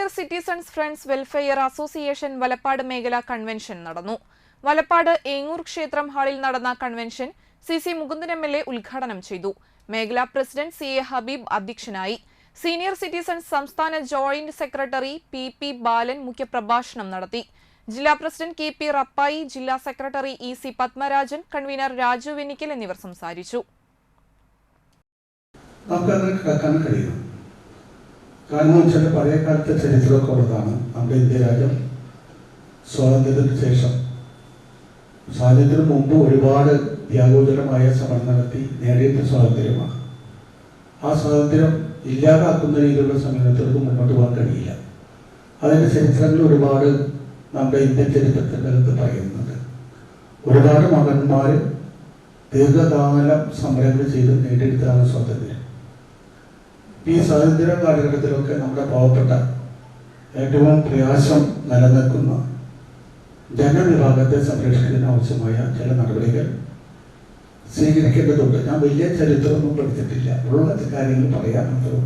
Senior citizens friends welfare association Valappad മേഖലാ convention നടന്നു. വലപ്പാട് ഏങ്ങൂർ ക്ഷേത്രം ഹാളിൽ നടന്ന കൺവെൻഷൻ സി മുകുന്ദൻ MLA ഉദ്ഘാടനം ചെയ്തു. മേഖലാ പ്രസിഡന്റ് CA ഹബീബ് അധ്യക്ഷനായി. സീനിയർ സിറ്റിസൺസ് സംസ്ഥാന ജോയിന്റ് സെക്രട്ടറി PP ബാലൻ മുഖ്യപ്രഭാഷണം നടത്തി. ജില്ലാ പ്രസിഡന്റ് KP റപ്പായി, ജില്ലാ secretary EC Padmarajan, convener Raju Venikkal എന്നിവർ സംസാരിച്ചു. കാരണം വെച്ചാൽ പഴയ കാലത്തെ ചരിത്രമൊക്കെ ഉള്ളതാണ്. നമ്മുടെ ഇന്ത്യ രാജ്യം സ്വാതന്ത്ര്യത്തിന് ശേഷം സ്വാതന്ത്ര്യത്തിന് മുമ്പ് ഒരുപാട് ത്യാഗോജ്വലമായ സമരം നടത്തി നേടിയ സ്വാതന്ത്ര്യമാണ്. ആ സ്വാതന്ത്ര്യം ഇല്ലാതാക്കുന്ന രീതിയിലുള്ള സമീപനത്തിലേക്ക് മുന്നോട്ട് പോകാൻ കഴിയില്ല. അതിൻ്റെ ചരിത്രങ്ങൾ ഒരുപാട് നമ്മുടെ ഇന്ത്യൻ ചരിത്രത്തിൻ്റെ അകത്ത് പറയുന്നുണ്ട്. ഒരുപാട് മകന്മാർ ദീർഘകാലം സമരങ്ങൾ ചെയ്ത് നേടിയെടുത്തതാണ് സ്വാതന്ത്ര്യം. ഈ സ്വാതന്ത്ര്യ കാലഘട്ടത്തിലൊക്കെ നമ്മുടെ പാവപ്പെട്ട ഏറ്റവും പ്രയാസം നിലനിൽക്കുന്ന ജനവിഭാഗത്തെ സംരക്ഷിക്കുന്നതിന് ആവശ്യമായ ചില നടപടികൾ സ്വീകരിക്കേണ്ടതുണ്ട്. ഞാൻ വലിയ ചരിത്രമൊന്നും പഠിച്ചിട്ടില്ല, ഉള്ള കാര്യങ്ങൾ പറയാൻ മാത്രമേ